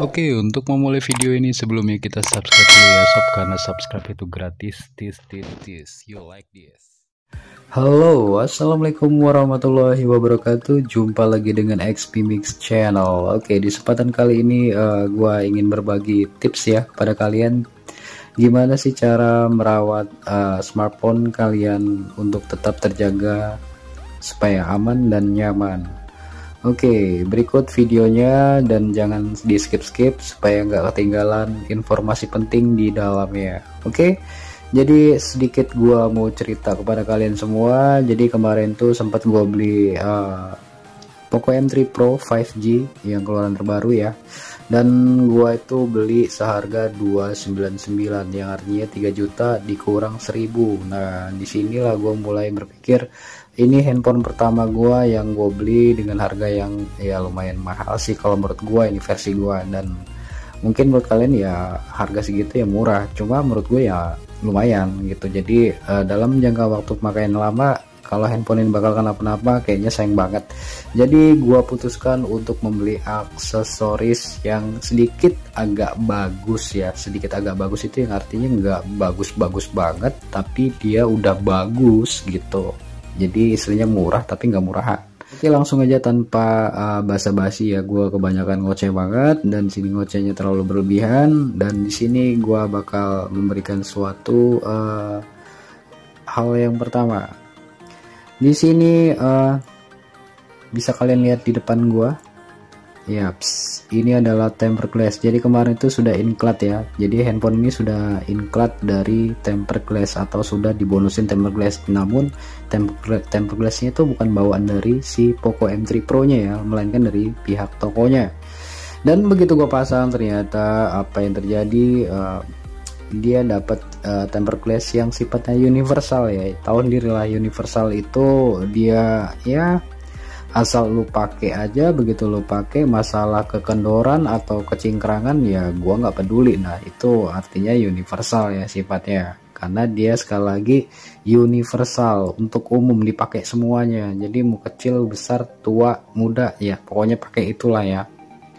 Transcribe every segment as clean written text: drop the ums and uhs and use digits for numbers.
Oke, untuk memulai video ini sebelumnya kita subscribe dulu ya sob, karena subscribe itu gratis. Tis. You like this? Halo, assalamualaikum warahmatullahi wabarakatuh. Jumpa lagi dengan XP Mix Channel. Oke, di kesempatan kali ini gua ingin berbagi tips ya kepada kalian. Gimana sih cara merawat smartphone kalian untuk tetap terjaga supaya aman dan nyaman. Oke, berikut videonya dan jangan di skip-skip supaya nggak ketinggalan informasi penting di dalamnya. Oke, jadi sedikit gua mau cerita kepada kalian semua. Jadi kemarin tuh sempat gua beli Poco M3 Pro 5G yang keluaran terbaru ya. Dan gua itu beli seharga 299 yang artinya 3 juta dikurang 1000. Nah, disinilah gua mulai berpikir ini handphone pertama gua yang gue beli dengan harga yang ya lumayan mahal sih kalau menurut gua, ini versi gua, dan mungkin menurut kalian ya harga segitu ya murah, cuma menurut gue ya lumayan gitu. Jadi dalam jangka waktu pemakaian lama, kalau handphone ini bakal kenapa-napa kayaknya sayang banget. Jadi gua putuskan untuk membeli aksesoris yang sedikit agak bagus ya. Sedikit agak bagus itu yang artinya nggak bagus-bagus banget, tapi dia udah bagus gitu. Jadi istilahnya murah tapi nggak murahan. Oke, langsung aja tanpa basa-basi ya, gue kebanyakan ngoceh banget dan sini ngocehnya terlalu berlebihan, dan di sini gue bakal memberikan suatu hal yang pertama. Di sini bisa kalian lihat di depan gue. Yaps, ini adalah tempered glass. Jadi kemarin itu sudah include ya. Jadi handphone ini sudah include dari tempered glass atau sudah dibonusin tempered glass. Namun tempered glassnya itu bukan bawaan dari si Poco M3 Pro nya ya, melainkan dari pihak tokonya. Dan begitu gue pasang, ternyata apa yang terjadi, dia dapat tempered glass yang sifatnya universal ya. Tahu sendiri lah, universal itu dia ya asal lu pakai aja, begitu lu pakai masalah kekendoran atau kecingkrangan ya gua nggak peduli. Nah, itu artinya universal ya sifatnya, karena dia sekali lagi universal, untuk umum dipakai semuanya. Jadi mau kecil, besar, tua, muda ya pokoknya pakai itulah ya.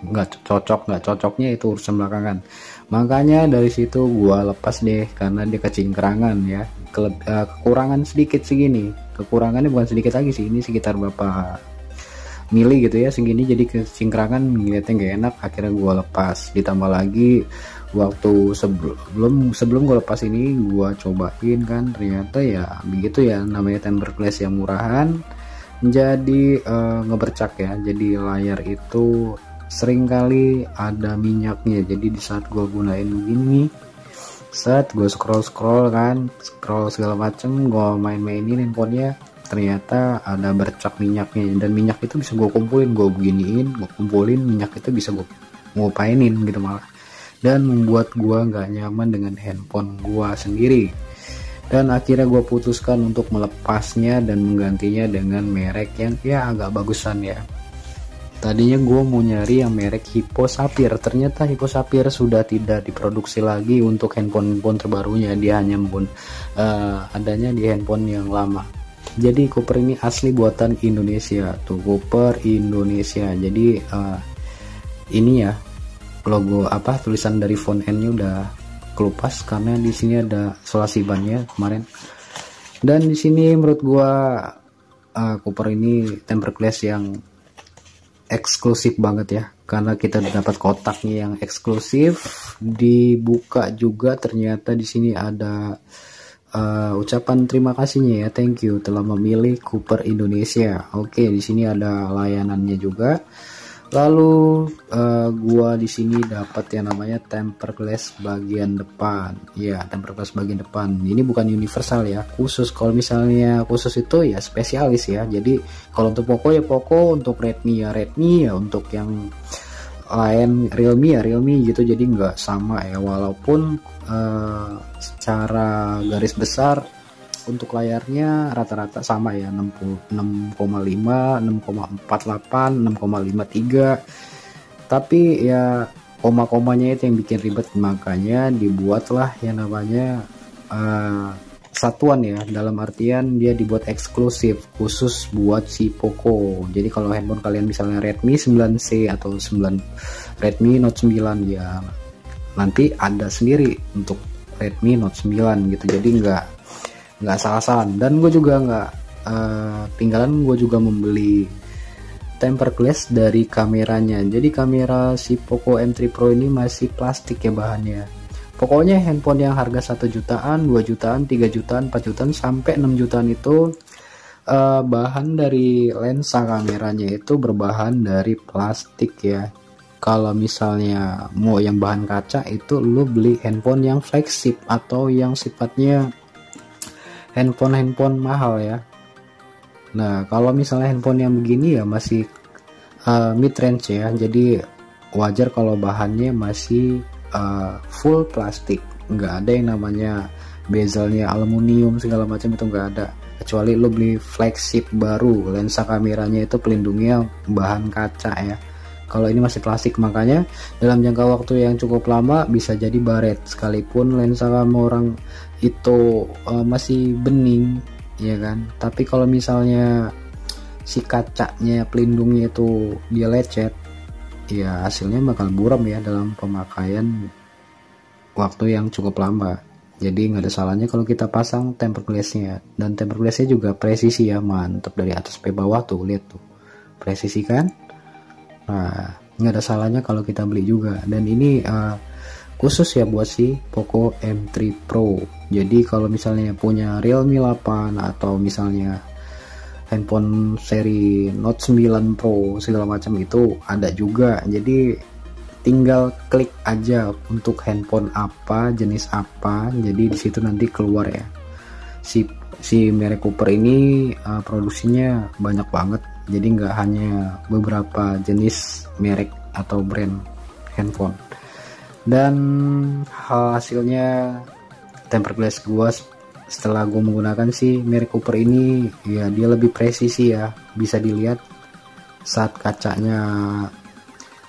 Nggak cocoknya itu urusan belakangan. Makanya dari situ gua lepas deh, karena dia kecingkrangan ya. Kekurangan sedikit segini, kekurangannya bukan sedikit lagi sih, ini sekitar berapa mili gitu ya, segini. Jadi kecingkrangan ngeliatnya nggak enak, akhirnya gue lepas. Ditambah lagi waktu sebelum gue lepas ini gue cobain kan, ternyata ya begitu ya, namanya tempered glass yang murahan jadi ngebercak ya. Jadi layar itu sering kali ada minyaknya. Jadi di saat gue gunain begini, saat gue scroll segala macem, gue main-mainin handphonenya, ternyata ada bercak minyaknya. Dan minyak itu bisa gue kumpulin, gue beginiin, gue kumpulin, minyak itu bisa gue ngupainin gitu malah, dan membuat gue nggak nyaman dengan handphone gue sendiri. Dan akhirnya gue putuskan untuk melepasnya dan menggantinya dengan merek yang ya agak bagusan ya. Tadinya gue mau nyari yang merek Hippo Sapphire, ternyata Hippo Sapphire sudah tidak diproduksi lagi untuk handphone terbarunya. Dia hanya adanya di handphone yang lama. Jadi Cooper ini asli buatan Indonesia tuh, Cooper Indonesia. Jadi ini ya logo tulisan dari font N nya udah kelupas karena di sini ada solasi bannya kemarin. Dan di sini menurut gua Cooper ini tempered glass yang eksklusif banget ya, karena kita dapat kotaknya yang eksklusif. Dibuka juga ternyata di sini ada ucapan terima kasihnya ya, thank you telah memilih Cooper Indonesia. Oke, di sini ada layanannya juga. Lalu gua di sini dapat yang namanya tempered glass bagian depan. Ya, tempered glass bagian depan. Ini bukan universal ya, khusus. Kalau misalnya khusus itu ya spesialis ya. Jadi kalau untuk Poco ya Poco, untuk Redmi ya Redmi, ya untuk yang lain Realme ya Realme gitu. Jadi nggak sama ya, walaupun secara garis besar untuk layarnya rata-rata sama ya, 6,5, 6,48, 6,53. Tapi ya koma-komanya itu yang bikin ribet, makanya dibuatlah yang namanya satuan ya, dalam artian dia dibuat eksklusif khusus buat si Poco. Jadi kalau handphone kalian misalnya Redmi 9C atau Redmi Note 9 ya, nanti ada sendiri untuk Redmi Note 9 gitu. Jadi nggak salah-salah. Dan gue juga nggak tinggalan, gue juga membeli tempered glass dari kameranya. Jadi kamera si Poco M3 Pro ini masih plastik ya bahannya. Pokoknya handphone yang harga 1 jutaan, 2 jutaan, 3 jutaan, 4 jutaan sampai 6 jutaan itu bahan dari lensa kameranya itu berbahan dari plastik ya. Kalau misalnya mau yang bahan kaca itu lu beli handphone yang flagship atau yang sifatnya handphone mahal ya. Nah, kalau misalnya handphone yang begini ya masih mid range ya. Jadi wajar kalau bahannya masih full plastik, nggak ada yang namanya bezelnya aluminium segala macam, itu nggak ada, kecuali lo beli flagship baru lensa kameranya itu pelindungnya bahan kaca ya. Kalau ini masih plastik, makanya dalam jangka waktu yang cukup lama bisa jadi baret sekalipun lensa kamu orang itu masih bening ya kan. Tapi kalau misalnya si kacanya pelindungnya itu dia lecet ya, hasilnya bakal buram ya dalam pemakaian waktu yang cukup lama. Jadi nggak ada salahnya kalau kita pasang tempered glassnya. Dan tempered glassnya juga presisi ya, mantap dari atas sampai bawah tuh, lihat tuh presisi kan. Nah, nggak ada salahnya kalau kita beli juga. Dan ini khusus ya buat si Poco M3 Pro. Jadi kalau misalnya punya Realme 8 atau misalnya handphone seri Note 9 Pro segala macam itu ada juga. Jadi tinggal klik aja untuk handphone apa, jenis apa. Jadi di situ nanti keluar ya. Si merek Cooper ini produksinya banyak banget. Jadi nggak hanya beberapa jenis merek atau brand handphone. Dan hasilnya tempered glass gua setelah gue menggunakan si merek Cooper ini ya, dia lebih presisi ya, bisa dilihat saat kacanya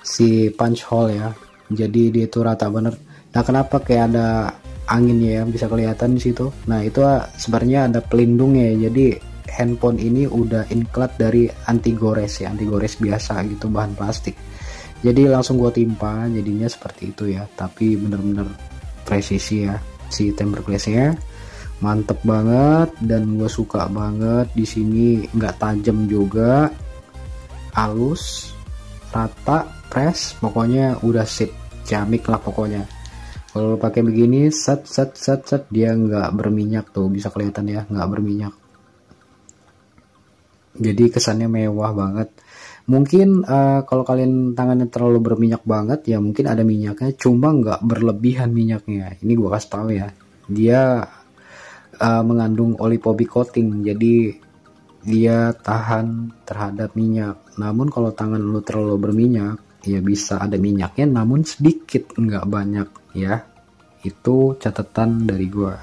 si punch hole ya, jadi dia itu rata bener. Nah, kenapa kayak ada anginnya ya, bisa kelihatan di situ. Nah, itu sebenarnya ada pelindungnya. Jadi handphone ini udah include dari anti gores ya, anti gores biasa gitu, bahan plastik. Jadi langsung gue timpa, jadinya seperti itu ya. Tapi bener-bener presisi ya si tempered glassnya, mantep banget. Dan gue suka banget di sini, nggak tajam juga, halus, rata, press, pokoknya udah sip, ciamik lah pokoknya. Kalau pakai begini, set dia nggak berminyak tuh, bisa kelihatan ya, nggak berminyak. Jadi kesannya mewah banget. Mungkin kalau kalian tangannya terlalu berminyak banget ya, mungkin ada minyaknya, cuma nggak berlebihan minyaknya. Ini gue kasih tahu ya, dia mengandung olipobi coating, jadi dia tahan terhadap minyak. Namun kalau tangan lu terlalu berminyak ya bisa ada minyaknya, namun sedikit, nggak banyak ya. Itu catatan dari gua.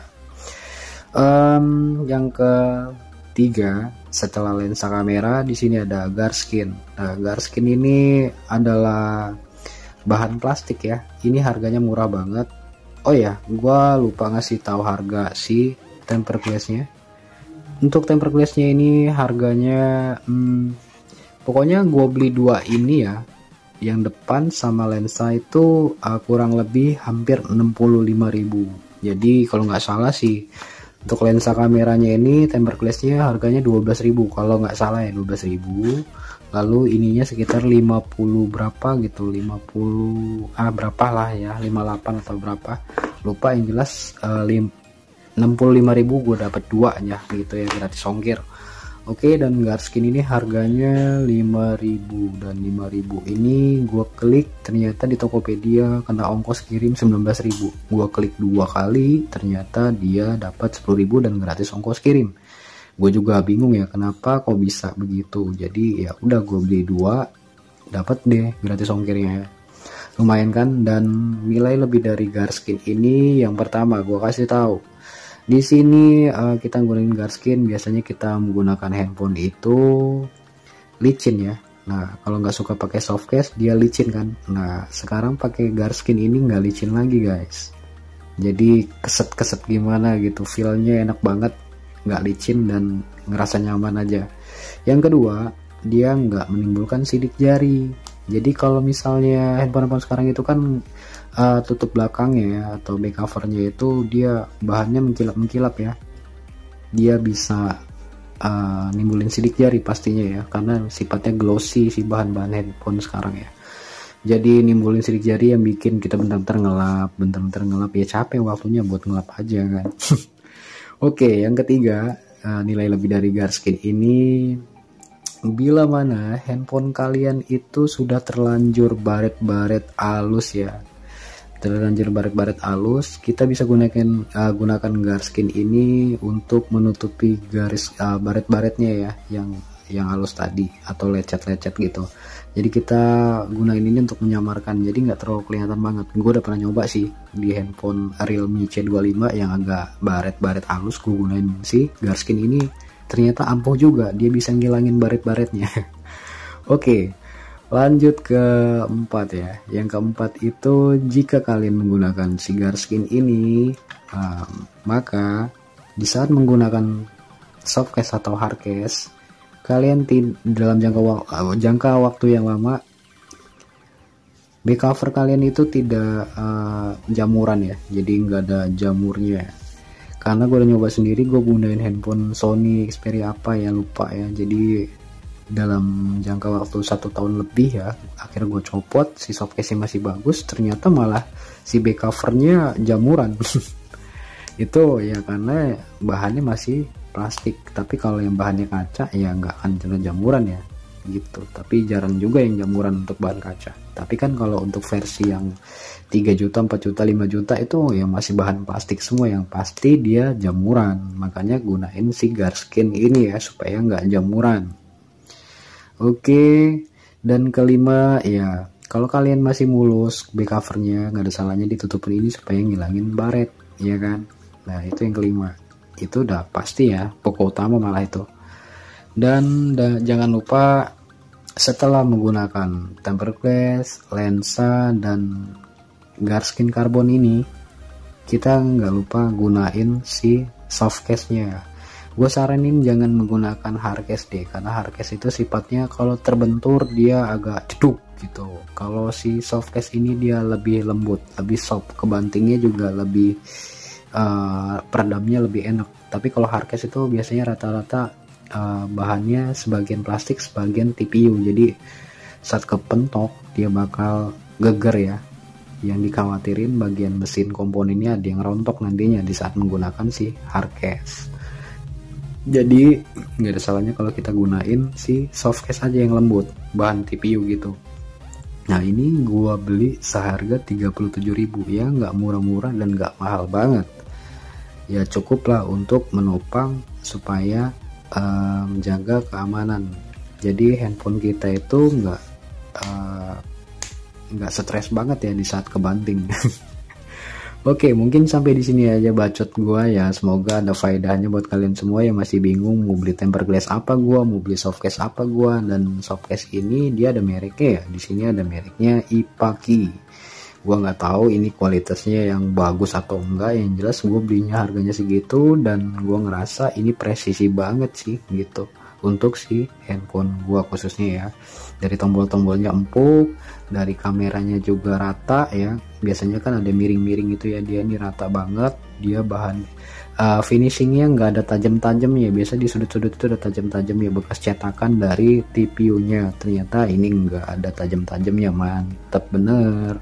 Yang ketiga, setelah lensa kamera, di sini ada Garskin. Nah, Garskin ini adalah bahan plastik ya. Ini harganya murah banget. Oh ya, gua lupa ngasih tahu harga si tempered glassnya. Untuk tempered glassnya ini harganya pokoknya gue beli dua ini ya, yang depan sama lensa itu kurang lebih hampir 65.000. Jadi kalau nggak salah sih untuk lensa kameranya ini tempered glassnya harganya 12.000 kalau nggak salah ya, 12.000. Lalu ininya sekitar 50 berapa gitu, 50 berapa lah ya, 58 atau berapa lupa, yang jelas 65.000 gue dapat dua ya gitu ya, gratis ongkir. Oke, dan Garskin ini harganya 5.000, dan 5.000 ini gue klik ternyata di Tokopedia kena ongkos kirim 19.000. Gue klik dua kali ternyata dia dapat 10.000 dan gratis ongkos kirim. Gue juga bingung ya kenapa kok bisa begitu. Jadi ya udah gue beli dua, dapat deh gratis ongkirnya. Lumayan kan. Dan nilai lebih dari Garskin ini, yang pertama gue kasih tahu. Di sini kita gunain Garskin, biasanya kita menggunakan handphone itu licin ya. Nah, kalau nggak suka pakai soft case dia licin kan. Nah, sekarang pakai Garskin ini nggak licin lagi guys. jadi keset-keset gimana gitu, feelnya enak banget, nggak licin dan ngerasa nyaman aja. Yang kedua, dia nggak menimbulkan sidik jari. Jadi kalau misalnya handphone sekarang itu kan tutup belakangnya ya, atau back covernya itu dia bahannya mengkilap-mengkilap ya, dia bisa nimbulin sidik jari pastinya ya, karena sifatnya glossy si bahan-bahan handphone sekarang ya. Jadi nimbulin sidik jari yang bikin kita bentar-bentar ngelap ya, capek waktunya buat ngelap aja kan. Oke, yang ketiga, nilai lebih dari Garskin ini, bila mana handphone kalian itu sudah terlanjur baret-baret halus ya, terlanjur baret-baret halus, kita bisa gunakan Garskin ini untuk menutupi garis baret-baretnya ya, yang halus tadi atau lecet-lecet gitu. Jadi kita gunain ini untuk menyamarkan, jadi nggak terlalu kelihatan banget. Gue udah pernah nyoba sih di handphone Realme C25 yang agak baret-baret halus, gue gunain si Garskin ini, ternyata ampuh juga, dia bisa ngilangin baret-baretnya. Oke, lanjut ke keempat ya. Yang keempat itu, jika kalian menggunakan si Garskin ini, maka di saat menggunakan softcase atau hardcase, kalian dalam jangka waktu yang lama, back cover kalian itu tidak jamuran ya, jadi nggak ada jamurnya. Karena gue udah nyoba sendiri, gue gunain handphone Sony Xperia apa ya, lupa ya. Jadi dalam jangka waktu 1 tahun lebih ya, akhirnya gue copot, si softcase masih bagus, ternyata malah si back covernya jamuran. Itu ya karena bahannya masih plastik, tapi kalau yang bahannya kaca ya nggak akan kena jamuran ya gitu. Tapi jarang juga yang jamuran untuk bahan kaca. Tapi kan kalau untuk versi yang 3 juta, 4 juta, 5 juta itu yang masih bahan plastik semua, yang pasti dia jamuran. Makanya gunain si Garskin ini ya, supaya nggak jamuran. Oke, dan kelima ya, kalau kalian masih mulus back covernya, nggak ada salahnya ditutupin ini supaya ngilangin baret ya kan. Nah itu yang kelima, itu udah pasti ya, pokok utama malah itu. Dan jangan lupa setelah menggunakan tempered glass, lensa, dan Garskin karbon ini, kita nggak lupa gunain si softcase nya. Gue saranin jangan menggunakan hardcase deh, karena hardcase itu sifatnya kalau terbentur dia agak ceduk gitu. Kalau si softcase ini dia lebih lembut, lebih soft, kebantingnya juga lebih peredamnya lebih enak. Tapi kalau hardcase itu biasanya rata-rata bahannya sebagian plastik, sebagian TPU, jadi saat kepentok dia bakal geger ya. Yang dikhawatirin bagian mesin komponennya ada yang rontok nantinya di saat menggunakan si hardcase. Jadi nggak ada salahnya kalau kita gunain si softcase aja yang lembut, bahan TPU gitu. Nah ini gua beli seharga 37.000 ya, nggak murah-murah dan nggak mahal banget ya, cukup lah untuk menopang supaya menjaga keamanan. Jadi handphone kita itu nggak stres banget ya di saat kebanting. Oke, mungkin sampai di sini aja bacot gua ya. Semoga ada faedahnya buat kalian semua yang masih bingung mau beli tempered glass apa gua, mau beli softcase apa gua. Dan softcase ini dia ada mereknya ya. Di sini ada mereknya Ipaki. Gua nggak tahu ini kualitasnya yang bagus atau enggak, yang jelas gue belinya harganya segitu dan gue ngerasa ini presisi banget sih gitu untuk si handphone gua khususnya ya. Dari tombol-tombolnya empuk, dari kameranya juga rata ya, biasanya kan ada miring-miring itu ya, dia ini rata banget. Dia bahan finishingnya nggak ada tajam-tajamnya, biasa di sudut-sudut itu ada tajam-tajamnya bekas cetakan dari TPU nya, ternyata ini nggak ada tajam-tajamnya, mantep bener.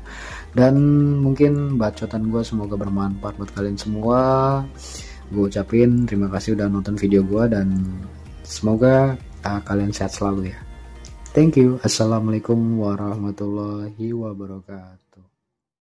Dan mungkin bacotan gue semoga bermanfaat buat kalian semua. Gue ucapin terima kasih udah nonton video gue dan semoga kalian sehat selalu ya. Thank you. Assalamualaikum warahmatullahi wabarakatuh.